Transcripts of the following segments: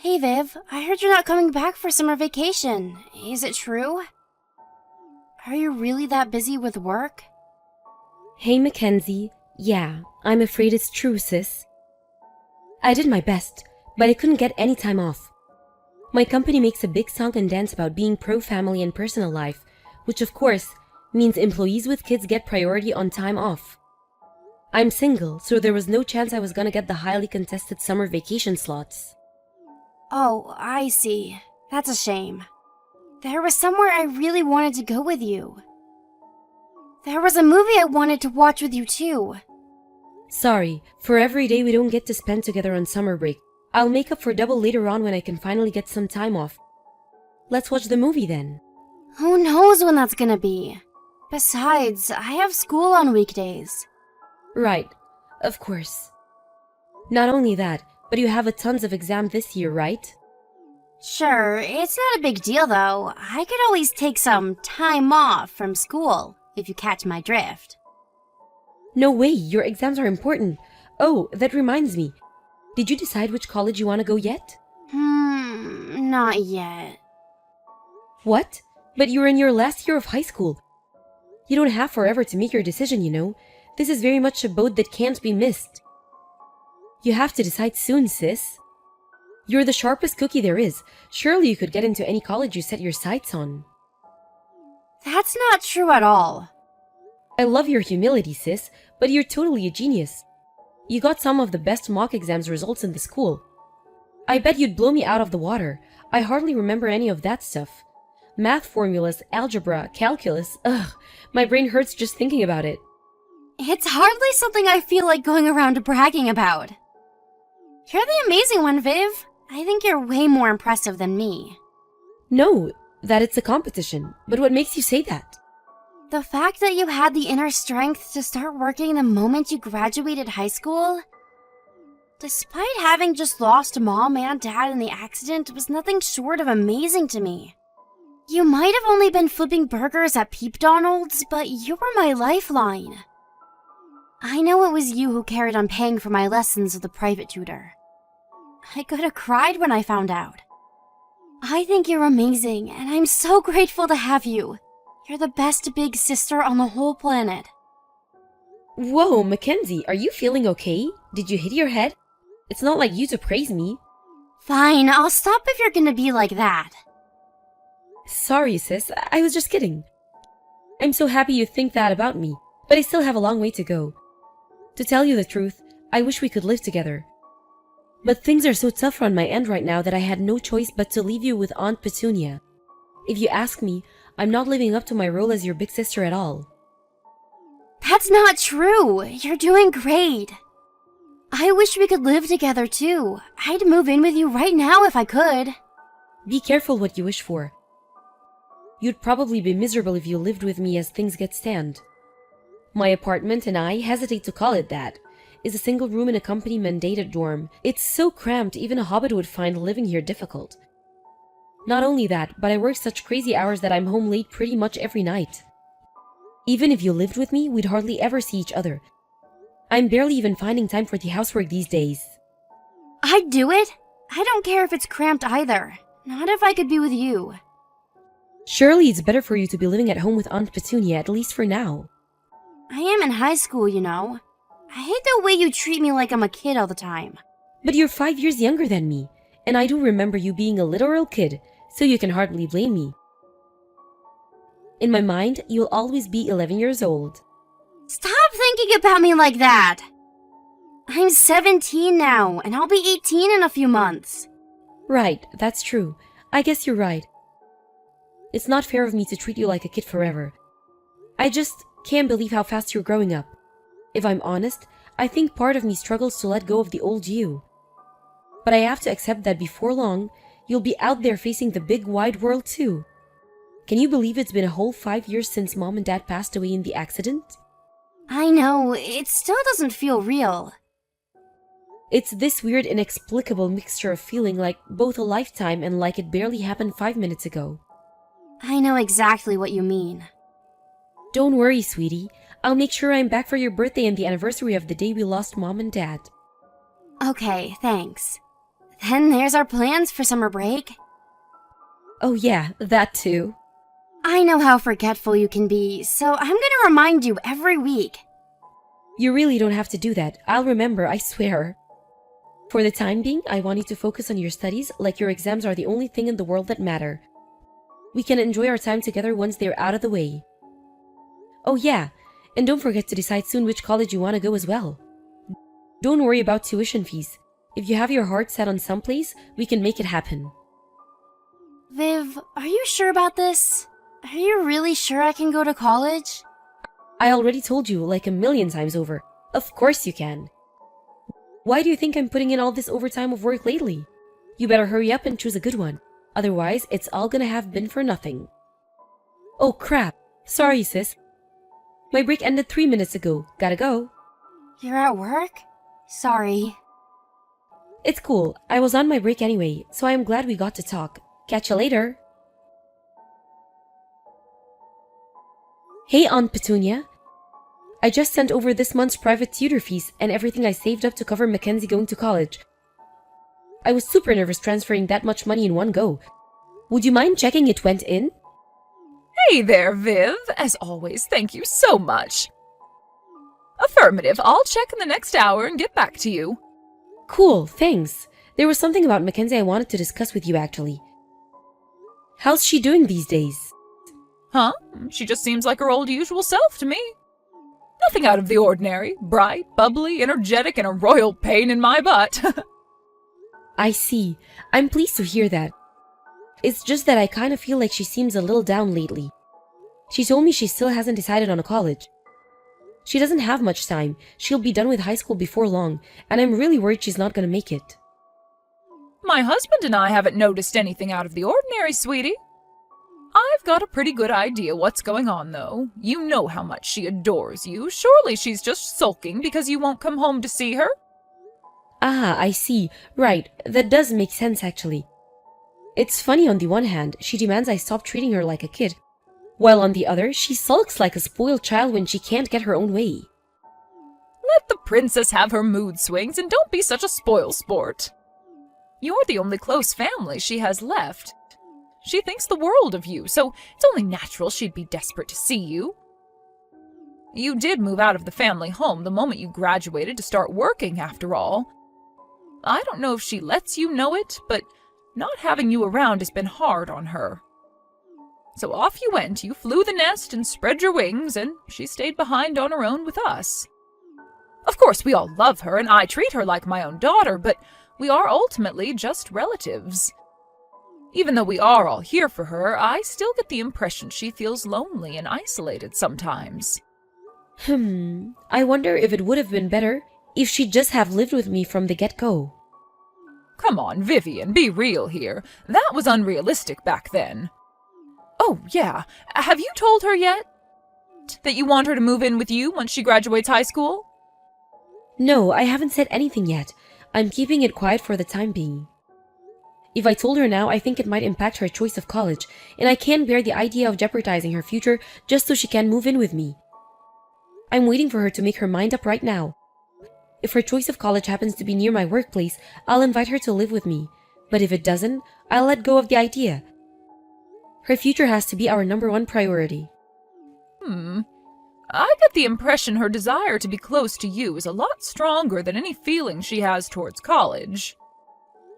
Hey Viv, I heard you're not coming back for summer vacation. Is it true? Are you really that busy with work? Hey Mackenzie, yeah, I'm afraid it's true, sis. I did my best, but I couldn't get any time off. My company makes a big song and dance about being pro-family and personal life, which of course means employees with kids get priority on time off. I'm single, so there was no chance I was gonna get the highly contested summer vacation slots. Oh, I see. That's a shame. There was somewhere I really wanted to go with you. There was a movie I wanted to watch with you too. Sorry, for every day we don't get to spend together on summer break. I'll make up for double later on when I can finally get some time off. Let's watch the movie then. Who knows when that's gonna be? Besides, I have school on weekdays. Right, of course. Not only that, but you have a tons of exam this year, right? Sure, it's not a big deal though. I could always take some time off from school, if you catch my drift. No way, your exams are important. Oh, that reminds me. Did you decide which college you want to go yet? Not yet. What? But you're in your last year of high school. You don't have forever to make your decision, you know. This is very much a boat that can't be missed. You have to decide soon, sis. You're the sharpest cookie there is. Surely you could get into any college you set your sights on. That's not true at all. I love your humility, sis, but you're totally a genius. You got some of the best mock exams results in the school. I bet you'd blow me out of the water. I hardly remember any of that stuff. Math formulas, algebra, calculus, ugh, my brain hurts just thinking about it. It's hardly something I feel like going around bragging about. You're the amazing one, Viv. I think you're way more impressive than me. No, that it's a competition, but what makes you say that? The fact that you had the inner strength to start working the moment you graduated high school, despite having just lost mom and dad in the accident, was nothing short of amazing to me. You might have only been flipping burgers at Peep Donald's, but you were my lifeline. I know it was you who carried on paying for my lessons with the private tutor. I could have cried when I found out. I think you're amazing, and I'm so grateful to have you. You're the best big sister on the whole planet. Whoa, Mackenzie, are you feeling okay? Did you hit your head? It's not like you to praise me. Fine, I'll stop if you're gonna be like that. Sorry, sis, I was just kidding. I'm so happy you think that about me, but I still have a long way to go. To tell you the truth, I wish we could live together. But things are so tough on my end right now that I had no choice but to leave you with Aunt Petunia. If you ask me, I'm not living up to my role as your big sister at all. That's not true. You're doing great. I wish we could live together too. I'd move in with you right now if I could. Be careful what you wish for. You'd probably be miserable if you lived with me as things get stand. My apartment, and I hesitate to call it that, is a single room in a company-mandated dorm. It's so cramped even a hobbit would find living here difficult. Not only that, but I work such crazy hours that I'm home late pretty much every night. Even if you lived with me, we'd hardly ever see each other. I'm barely even finding time for the housework these days. I'd do it. I don't care if it's cramped either. Not if I could be with you. Surely it's better for you to be living at home with Aunt Petunia, at least for now. I am in high school, you know. I hate the way you treat me like I'm a kid all the time. But you're 5 years younger than me, and I do remember you being a literal kid, so you can hardly blame me. In my mind, you'll always be 11 years old. Stop thinking about me like that! I'm 17 now, and I'll be 18 in a few months. Right, that's true. I guess you're right. It's not fair of me to treat you like a kid forever. I just can't believe how fast you're growing up. If I'm honest, I think part of me struggles to let go of the old you. But I have to accept that before long, you'll be out there facing the big wide world too. Can you believe it's been a whole 5 years since Mom and Dad passed away in the accident? I know, it still doesn't feel real. It's this weird, inexplicable mixture of feeling like both a lifetime and like it barely happened 5 minutes ago. I know exactly what you mean. Don't worry, sweetie. I'll make sure I'm back for your birthday and the anniversary of the day we lost Mom and Dad. Okay, thanks. Then there's our plans for summer break. Oh yeah, that too. I know how forgetful you can be, so I'm gonna remind you every week. You really don't have to do that. I'll remember, I swear. For the time being, I want you to focus on your studies like your exams are the only thing in the world that matter. We can enjoy our time together once they're out of the way. Oh yeah, and don't forget to decide soon which college you want to go as well. Don't worry about tuition fees. If you have your heart set on someplace, we can make it happen. Viv, are you sure about this? Are you really sure I can go to college? I already told you like a million times over. Of course you can. Why do you think I'm putting in all this overtime of work lately? You better hurry up and choose a good one. Otherwise, it's all gonna have been for nothing. Oh crap. Sorry, sis. My break ended 3 minutes ago. Gotta go. You're at work? Sorry. It's cool. I was on my break anyway, so I am glad we got to talk. Catch you later. Hey, Aunt Petunia. I just sent over this month's private tutor fees and everything I saved up to cover Mackenzie going to college. I was super nervous transferring that much money in one go. Would you mind checking it went in? Hey there, Viv. As always, thank you so much. Affirmative. I'll check in the next hour and get back to you. Cool, thanks. There was something about Mackenzie I wanted to discuss with you actually. How's she doing these days? Huh? She just seems like her old usual self to me. Nothing out of the ordinary. Bright, bubbly, energetic, and a royal pain in my butt. I see. I'm pleased to hear that. It's just that I kind of feel like she seems a little down lately. She told me she still hasn't decided on a college. She doesn't have much time. She'll be done with high school before long, and I'm really worried she's not gonna make it. My husband and I haven't noticed anything out of the ordinary, sweetie. I've got a pretty good idea what's going on, though. You know how much she adores you. Surely she's just sulking because you won't come home to see her? Ah, I see. Right, that does make sense actually. It's funny on the one hand, she demands I stop treating her like a kid, while on the other, she sulks like a spoiled child when she can't get her own way. Let the princess have her mood swings and don't be such a spoil sport. You're the only close family she has left. She thinks the world of you, so it's only natural she'd be desperate to see you. You did move out of the family home the moment you graduated to start working, after all. I don't know if she lets you know it, but not having you around has been hard on her. So off you went, you flew the nest and spread your wings, and she stayed behind on her own with us. Of course, we all love her, and I treat her like my own daughter, but we are ultimately just relatives. Even though we are all here for her, I still get the impression she feels lonely and isolated sometimes. I wonder if it would have been better if she'd just have lived with me from the get-go. Come on, Vivian, be real here. That was unrealistic back then. Oh, yeah. Have you told her yet? That you want her to move in with you once she graduates high school? No, I haven't said anything yet. I'm keeping it quiet for the time being. If I told her now, I think it might impact her choice of college, and I can't bear the idea of jeopardizing her future just so she can move in with me. I'm waiting for her to make her mind up right now. If her choice of college happens to be near my workplace, I'll invite her to live with me. But if it doesn't, I'll let go of the idea. Her future has to be our #1 priority. I get the impression her desire to be close to you is a lot stronger than any feeling she has towards college.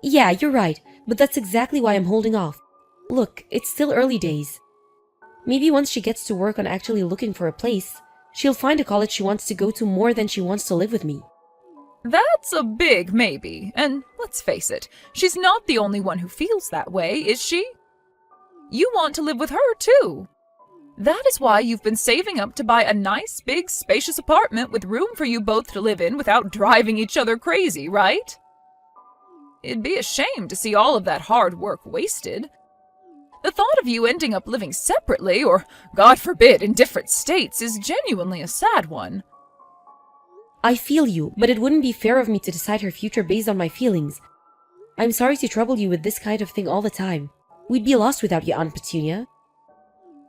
Yeah, you're right, but that's exactly why I'm holding off. Look, it's still early days. Maybe once she gets to work on actually looking for a place, she'll find a college she wants to go to more than she wants to live with me. That's a big maybe, and let's face it, she's not the only one who feels that way, is she? You want to live with her, too. That is why you've been saving up to buy a nice, big, spacious apartment with room for you both to live in without driving each other crazy, right? It'd be a shame to see all of that hard work wasted. The thought of you ending up living separately, or, God forbid, in different states, is genuinely a sad one. I feel you, but it wouldn't be fair of me to decide her future based on my feelings. I'm sorry to trouble you with this kind of thing all the time. We'd be lost without you, Aunt Petunia.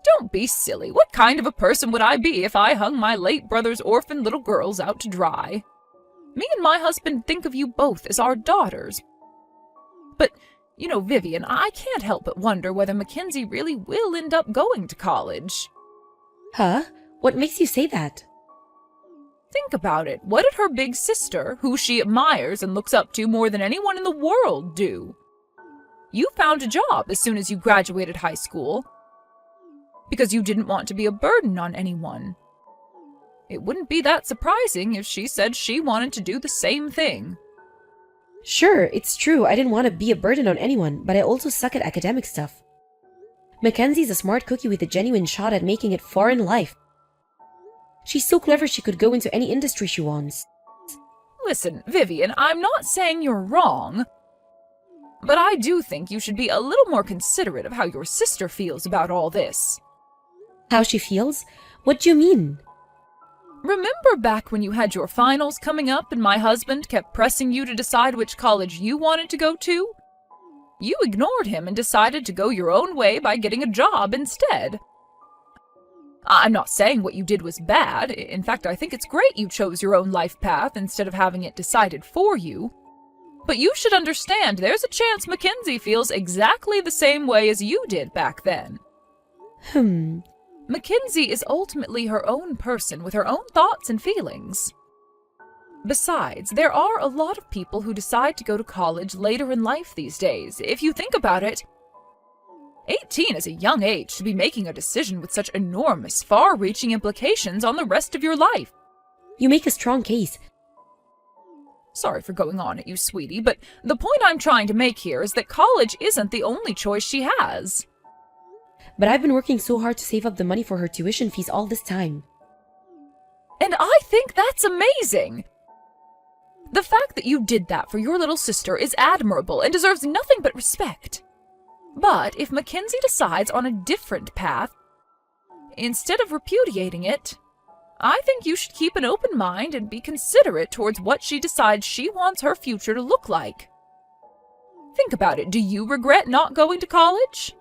Don't be silly. What kind of a person would I be if I hung my late brother's orphaned little girls out to dry? Me and my husband think of you both as our daughters. But, Vivian, I can't help but wonder whether Mackenzie really will end up going to college. Huh? What makes you say that? Think about it. What did her big sister, who she admires and looks up to more than anyone in the world, do? You found a job as soon as you graduated high school because you didn't want to be a burden on anyone. It wouldn't be that surprising if she said she wanted to do the same thing. Sure, it's true I didn't want to be a burden on anyone, but I also suck at academic stuff. Mackenzie's a smart cookie with a genuine shot at making it far in life. She's so clever she could go into any industry she wants. Listen, Vivian, I'm not saying you're wrong, but I do think you should be a little more considerate of how your sister feels about all this. How she feels? What do you mean? Remember back when you had your finals coming up and my husband kept pressing you to decide which college you wanted to go to? You ignored him and decided to go your own way by getting a job instead. I'm not saying what you did was bad. In fact, I think it's great you chose your own life path instead of having it decided for you. But you should understand there's a chance Mackenzie feels exactly the same way as you did back then. Mackenzie is ultimately her own person with her own thoughts and feelings. Besides, there are a lot of people who decide to go to college later in life these days. If you think about it, 18 is a young age to be making a decision with such enormous, far-reaching implications on the rest of your life. You make a strong case. Sorry for going on at you, sweetie, but the point I'm trying to make here is that college isn't the only choice she has. But I've been working so hard to save up the money for her tuition fees all this time. And I think that's amazing! The fact that you did that for your little sister is admirable and deserves nothing but respect. But if Mackenzie decides on a different path, instead of repudiating it, I think you should keep an open mind and be considerate towards what she decides she wants her future to look like. Think about it. Do you regret not going to college?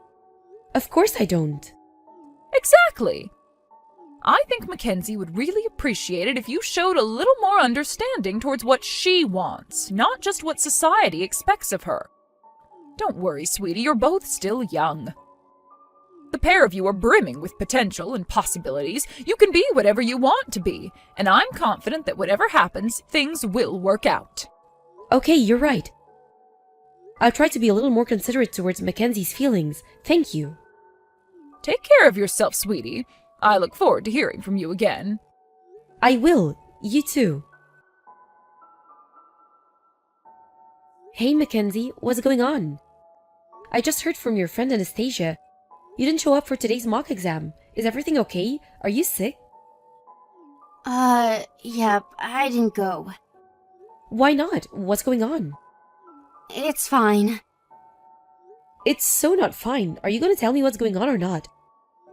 Of course I don't. Exactly. I think Mackenzie would really appreciate it if you showed a little more understanding towards what she wants, not just what society expects of her. Don't worry, sweetie, you're both still young. The pair of you are brimming with potential and possibilities. You can be whatever you want to be, and I'm confident that whatever happens, things will work out. Okay, you're right. I'll try to be a little more considerate towards Mackenzie's feelings. Thank you. Take care of yourself, sweetie. I look forward to hearing from you again. I will. You too. Hey, Mackenzie, what's going on? I just heard from your friend Anastasia. You didn't show up for today's mock exam. Is everything okay? Are you sick? Yep, I didn't go. Why not? What's going on? It's fine. It's so not fine. Are you going to tell me what's going on or not?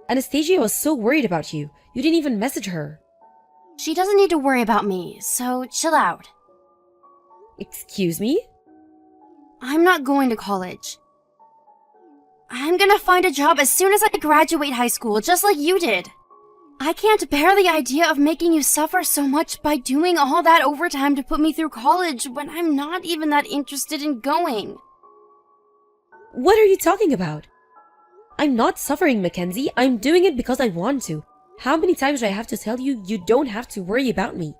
Anastasia was so worried about you. You didn't even message her. She doesn't need to worry about me, so chill out. Excuse me? I'm not going to college. I'm gonna find a job as soon as I graduate high school, just like you did. I can't bear the idea of making you suffer so much by doing all that overtime to put me through college when I'm not even that interested in going. What are you talking about? I'm not suffering, Mackenzie. I'm doing it because I want to. How many times do I have to tell you you don't have to worry about me?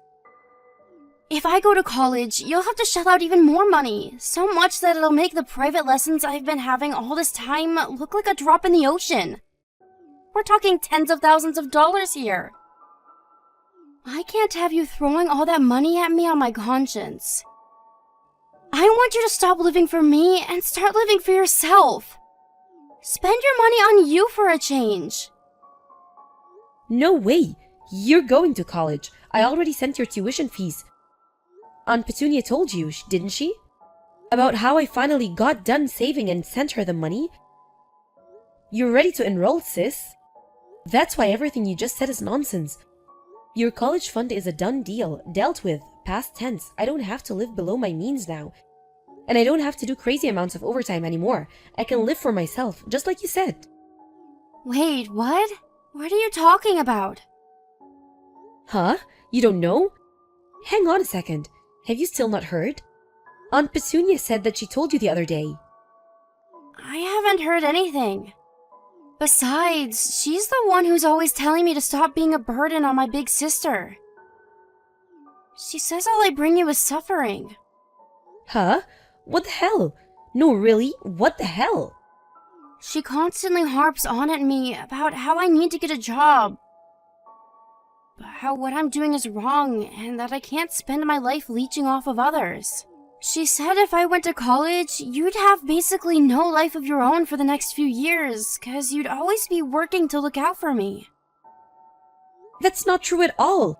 If I go to college, you'll have to shell out even more money. So much that it'll make the private lessons I've been having all this time look like a drop in the ocean. We're talking tens of thousands of dollars here. I can't have you throwing all that money at me on my conscience. I want you to stop living for me and start living for yourself. Spend your money on you for a change. No way. You're going to college. I already sent your tuition fees. Aunt Petunia told you, didn't she? About how I finally got done saving and sent her the money? You're ready to enroll, sis. That's why everything you just said is nonsense. Your college fund is a done deal, dealt with, past tense. I don't have to live below my means now. And I don't have to do crazy amounts of overtime anymore. I can live for myself, just like you said. Wait, what? What are you talking about? Huh? You don't know? Hang on a second. Have you still not heard? Aunt Petunia said that she told you the other day. haven't heard anything. Besides, she's the one who's always telling me to stop being a burden on my big sister. She says all I bring you is suffering. Huh? What the hell? No, really? What the hell? She constantly harps on at me about how I need to get a job, how what I'm doing is wrong, and that I can't spend my life leeching off of others. She said if I went to college, you'd have basically no life of your own for the next few years, because you'd always be working to look out for me. That's not true at all.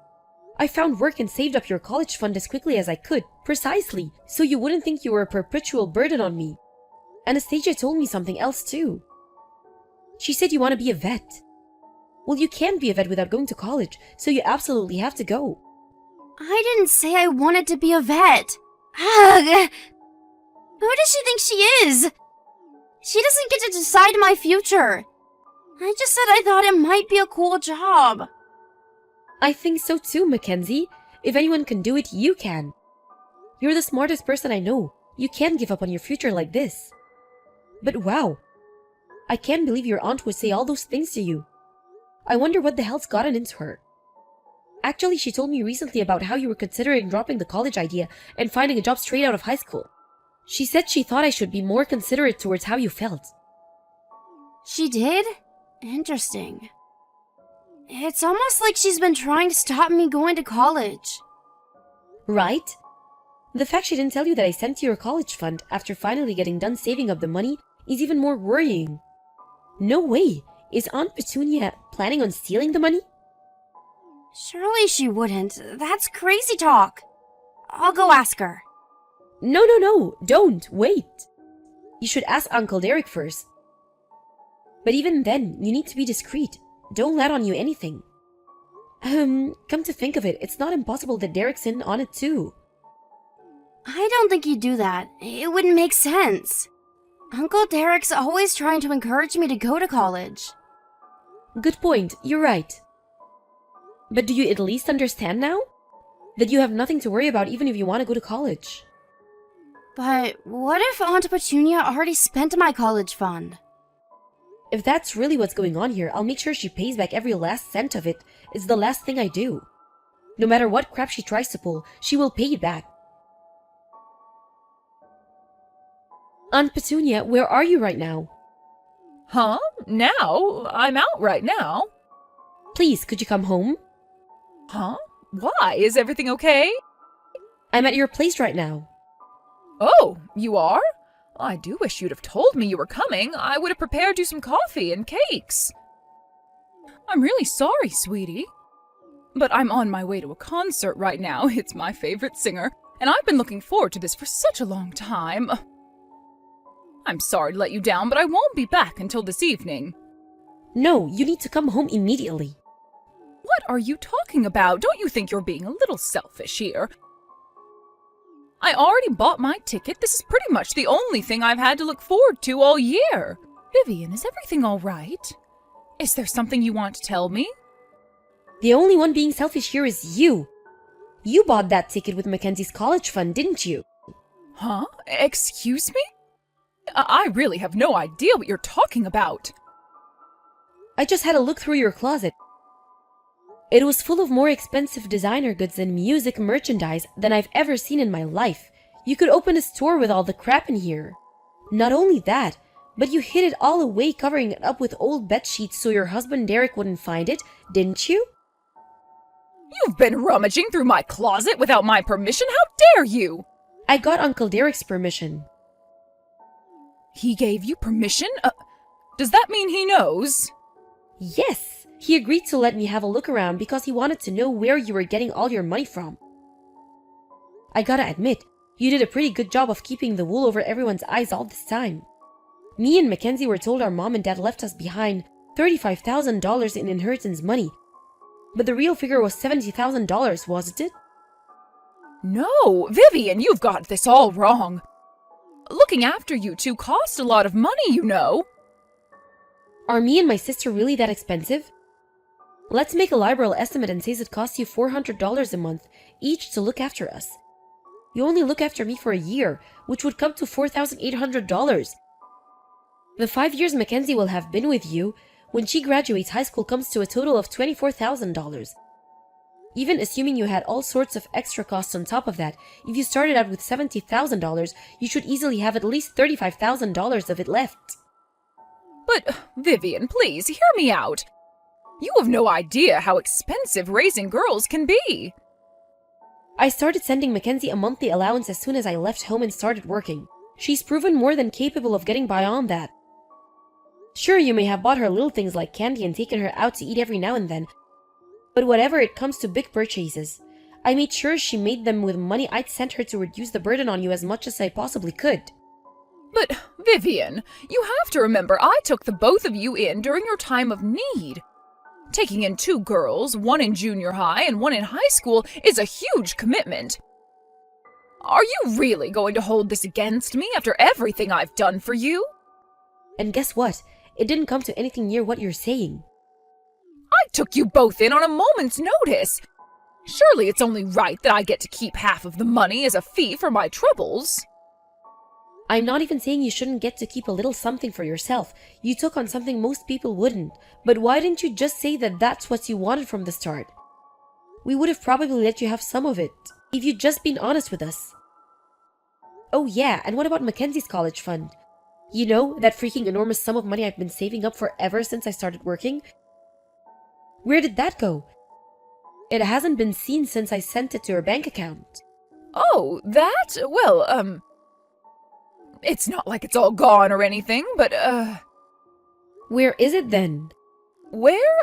I found work and saved up your college fund as quickly as I could, precisely, so you wouldn't think you were a perpetual burden on me. Anastasia told me something else too. She said you want to be a vet. Well, you can't be a vet without going to college, so you absolutely have to go. I didn't say I wanted to be a vet. Ugh! Who does she think she is? She doesn't get to decide my future. I just said I thought it might be a cool job. I think so too, Mackenzie. If anyone can do it, you can. You're the smartest person I know. You can't give up on your future like this. But wow, I can't believe your aunt would say all those things to you. I wonder what the hell's gotten into her. Actually, she told me recently about how you were considering dropping the college idea and finding a job straight out of high school. She said she thought I should be more considerate towards how you felt. She did? Interesting. It's almost like she's been trying to stop me going to college. Right? The fact she didn't tell you that I sent you your college fund after finally getting done saving up the money is even more worrying. No way! Is Aunt Petunia planning on stealing the money? Surely she wouldn't. That's crazy talk. I'll go ask her. No, don't, wait. You should ask Uncle Derek first. But even then, you need to be discreet. Don't let on you anything. Come to think of it, it's not impossible that Derek's in on it too. I don't think he'd do that. It wouldn't make sense. Uncle Derek's always trying to encourage me to go to college. Good point, you're right. But do you at least understand now? That you have nothing to worry about even if you want to go to college. But what if Aunt Petunia already spent my college fund? If that's really what's going on here, I'll make sure she pays back every last cent of it. It's the last thing I do. No matter what crap she tries to pull, she will pay it back. Aunt Petunia, where are you right now? Huh? Now? I'm out right now. Please, could you come home? Huh? Why? Is everything okay? I'm at your place right now. Oh, you are? I do wish you'd have told me you were coming. I would have prepared you some coffee and cakes. I'm really sorry, sweetie. But I'm on my way to a concert right now. It's my favorite singer, and I've been looking forward to this for such a long time. I'm sorry to let you down, but I won't be back until this evening. No, you need to come home immediately. What are you talking about? Don't you think you're being a little selfish here? I already bought my ticket. This is pretty much the only thing I've had to look forward to all year. Vivian, is everything all right? Is there something you want to tell me? The only one being selfish here is you. You bought that ticket with Mackenzie's college fund, didn't you? Huh? Excuse me? I really have no idea what you're talking about. I just had a look through your closet. It was full of more expensive designer goods and music merchandise than I've ever seen in my life. You could open a store with all the crap in here. Not only that, but you hid it all away covering it up with old bed sheets so your husband Derek wouldn't find it, didn't you? You've been rummaging through my closet without my permission? How dare you? I got Uncle Derek's permission. He gave you permission? Does that mean he knows? Yes, he agreed to let me have a look around because he wanted to know where you were getting all your money from. I gotta admit, you did a pretty good job of keeping the wool over everyone's eyes all this time. Me and Mackenzie were told our mom and dad left us behind $35,000 in inheritance money, but the real figure was $70,000, wasn't it? No, Vivian, you've got this all wrong. Looking after you two cost a lot of money, you know. Are me and my sister really that expensive? Let's make a liberal estimate and say it costs you $400 a month each to look after us. You only look after me for a year, which would come to $4,800. The 5 years Mackenzie will have been with you when she graduates high school comes to a total of $24,000. Even assuming you had all sorts of extra costs on top of that, if you started out with $70,000, you should easily have at least $35,000 of it left. But, Vivian, please, hear me out. You have no idea how expensive raising girls can be. I started sending Mackenzie a monthly allowance as soon as I left home and started working. She's proven more than capable of getting by on that. Sure, you may have bought her little things like candy and taken her out to eat every now and then, but whenever it comes to big purchases, I made sure she made them with money I'd sent her to reduce the burden on you as much as I possibly could. But, Vivian, you have to remember I took the both of you in during your time of need. Taking in 2 girls, one in junior high and one in high school, is a huge commitment. Are you really going to hold this against me after everything I've done for you? And guess what? It didn't come to anything near what you're saying. I took you both in on a moment's notice. Surely it's only right that I get to keep half of the money as a fee for my troubles. I'm not even saying you shouldn't get to keep a little something for yourself. You took on something most people wouldn't. But why didn't you just say that that's what you wanted from the start? We would have probably let you have some of it, if you'd just been honest with us. Oh yeah, and what about Mackenzie's college fund? You know, that freaking enormous sum of money I've been saving up for ever since I started working? Where did that go? It hasn't been seen since I sent it to her bank account. Oh, that? Well, it's not like it's all gone or anything, but, Where is it then? Where?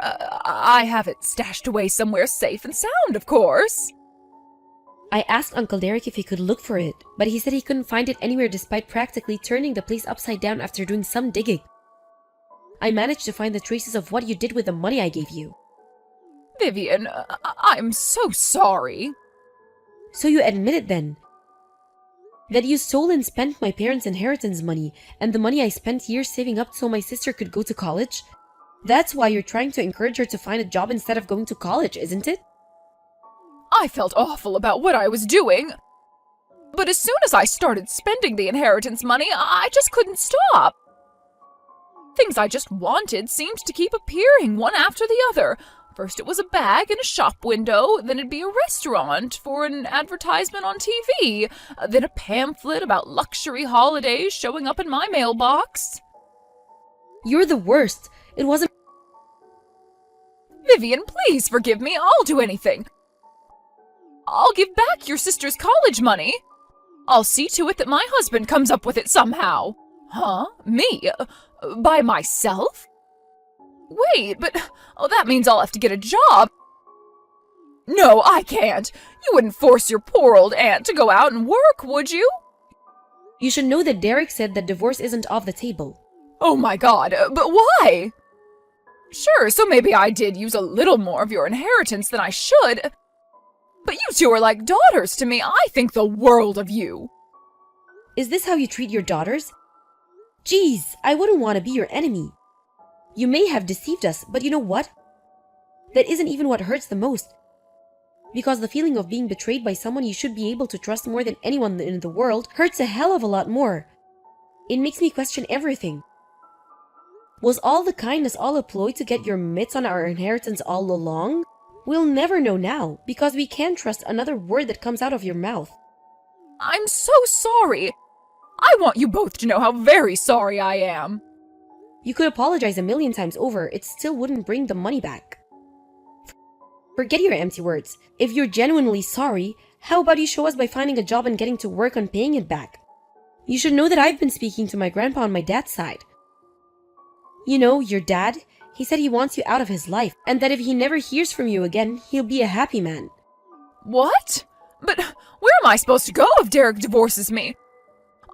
I have it stashed away somewhere safe and sound, of course. I asked Uncle Derek if he could look for it, but he said he couldn't find it anywhere despite practically turning the place upside down after doing some digging. I managed to find the traces of what you did with the money I gave you. Vivian, I'm so sorry. So you admit it then? That you stole and spent my parents' inheritance money and the money I spent years saving up so my sister could go to college? That's why you're trying to encourage her to find a job instead of going to college, isn't it? I felt awful about what I was doing. But as soon as I started spending the inheritance money, I just couldn't stop. Things I just wanted seemed to keep appearing one after the other. First it was a bag in a shop window, then it'd be a restaurant for an advertisement on TV, then a pamphlet about luxury holidays showing up in my mailbox. You're the worst. It wasn't... Vivian, please forgive me. I'll do anything. I'll give back your sister's college money. I'll see to it that my husband comes up with it somehow. Huh? Me? By myself? Wait, but that means I'll have to get a job. No, I can't. You wouldn't force your poor old aunt to go out and work, would you? You should know that Derek said that divorce isn't off the table. Oh my God, but why? Sure, so maybe I did use a little more of your inheritance than I should. But you two are like daughters to me. I think the world of you. Is this how you treat your daughters? Geez, I wouldn't want to be your enemy. You may have deceived us, but you know what? That isn't even what hurts the most. Because the feeling of being betrayed by someone you should be able to trust more than anyone in the world hurts a hell of a lot more. It makes me question everything. Was all the kindness all a ploy to get your mitts on our inheritance all along? We'll never know now, because we can't trust another word that comes out of your mouth. I'm so sorry. I want you both to know how very sorry I am. You could apologize a million times over, it still wouldn't bring the money back. Forget your empty words. If you're genuinely sorry, how about you show us by finding a job and getting to work on paying it back? You should know that I've been speaking to my grandpa on my dad's side. You know, your dad, he said he wants you out of his life, and that if he never hears from you again, he'll be a happy man. What? But where am I supposed to go if Derek divorces me?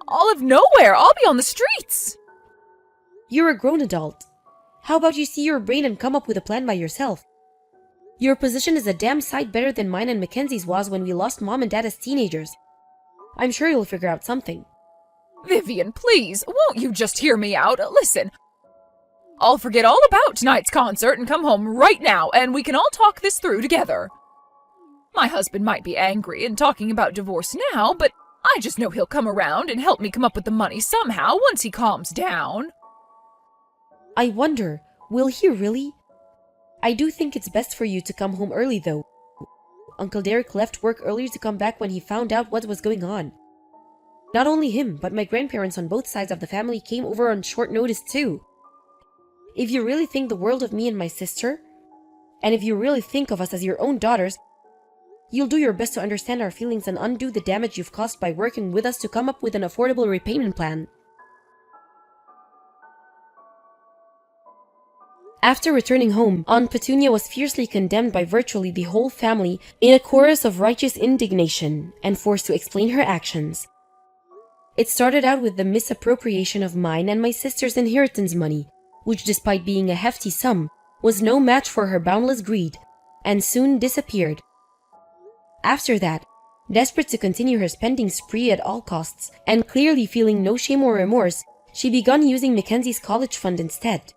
I'll live nowhere. I'll be on the streets. You're a grown adult. How about you see your brain and come up with a plan by yourself? Your position is a damn sight better than mine and Mackenzie's was when we lost mom and dad as teenagers. I'm sure you'll figure out something. Vivian, please, won't you just hear me out? Listen, I'll forget all about tonight's concert and come home right now, and we can all talk this through together. My husband might be angry and talking about divorce now, but I just know he'll come around and help me come up with the money somehow once he calms down. I wonder, will he really? I do think it's best for you to come home early, though. Uncle Derek left work earlier to come back when he found out what was going on. Not only him, but my grandparents on both sides of the family came over on short notice too. If you really think the world of me and my sister, and if you really think of us as your own daughters, you'll do your best to understand our feelings and undo the damage you've caused by working with us to come up with an affordable repayment plan. After returning home, Aunt Petunia was fiercely condemned by virtually the whole family in a chorus of righteous indignation and forced to explain her actions. It started out with the misappropriation of mine and my sister's inheritance money, which, despite being a hefty sum, was no match for her boundless greed, and soon disappeared. After that, desperate to continue her spending spree at all costs, and clearly feeling no shame or remorse, she began using Mackenzie's college fund instead.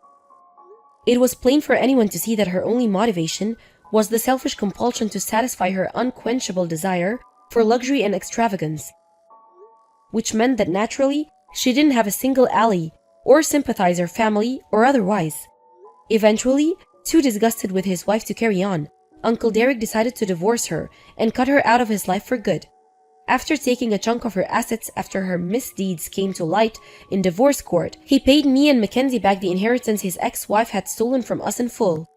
It was plain for anyone to see that her only motivation was the selfish compulsion to satisfy her unquenchable desire for luxury and extravagance, which meant that naturally, she didn't have a single ally or sympathizer, family or otherwise. Eventually, too disgusted with his wife to carry on, Uncle Derek decided to divorce her and cut her out of his life for good. After taking a chunk of her assets after her misdeeds came to light in divorce court, he paid me and Mackenzie back the inheritance his ex-wife had stolen from us in full.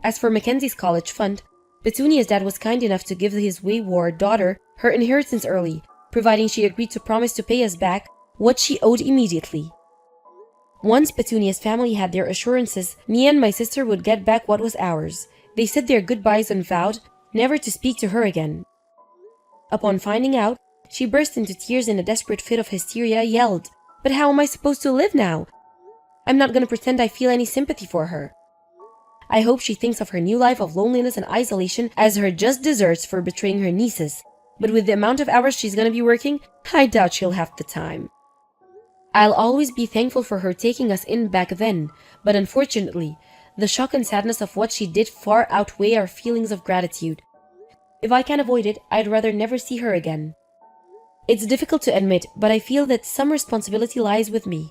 As for Mackenzie's college fund, Petunia's dad was kind enough to give his wayward daughter her inheritance early, providing she agreed to promise to pay us back what she owed immediately. Once Petunia's family had their assurances, me and my sister would get back what was ours. They said their goodbyes and vowed never to speak to her again. Upon finding out, she burst into tears in a desperate fit of hysteria, yelled, "But how am I supposed to live now? I'm not going to pretend I feel any sympathy for her." I hope she thinks of her new life of loneliness and isolation as her just deserts for betraying her nieces. But with the amount of hours she's going to be working, I doubt she'll have the time. I'll always be thankful for her taking us in back then, but unfortunately, the shock and sadness of what she did far outweigh our feelings of gratitude. If I can avoid it, I'd rather never see her again. It's difficult to admit, but I feel that some responsibility lies with me.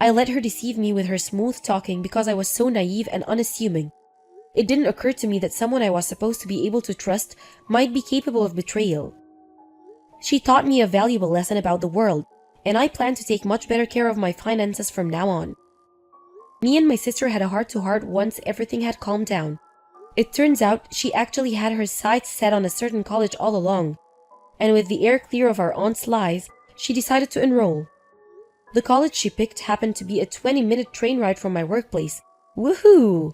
I let her deceive me with her smooth talking because I was so naive and unassuming. It didn't occur to me that someone I was supposed to be able to trust might be capable of betrayal. She taught me a valuable lesson about the world, and I plan to take much better care of my finances from now on. Me and my sister had a heart-to-heart once everything had calmed down. It turns out she actually had her sights set on a certain college all along, and with the air clear of our aunt's lies, she decided to enroll. The college she picked happened to be a 20-minute train ride from my workplace. Woohoo!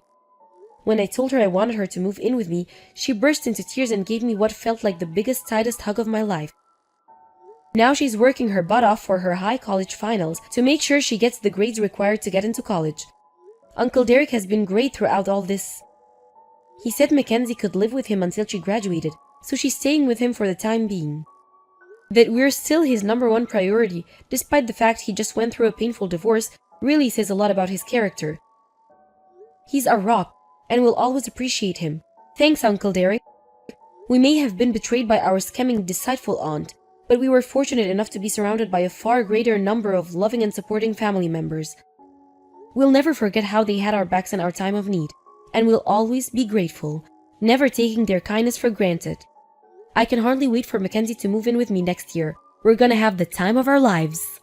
When I told her I wanted her to move in with me, she burst into tears and gave me what felt like the biggest, tightest hug of my life. Now she's working her butt off for her high college finals to make sure she gets the grades required to get into college. Uncle Derek has been great throughout all this. He said Mackenzie could live with him until she graduated, so she's staying with him for the time being. That we're still his #1 priority, despite the fact he just went through a painful divorce, really says a lot about his character. He's a rock, and we'll always appreciate him. Thanks, Uncle Derek. We may have been betrayed by our scheming, deceitful aunt, but we were fortunate enough to be surrounded by a far greater number of loving and supporting family members. We'll never forget how they had our backs in our time of need, and we'll always be grateful, never taking their kindness for granted. I can hardly wait for Mackenzie to move in with me next year. We're gonna have the time of our lives.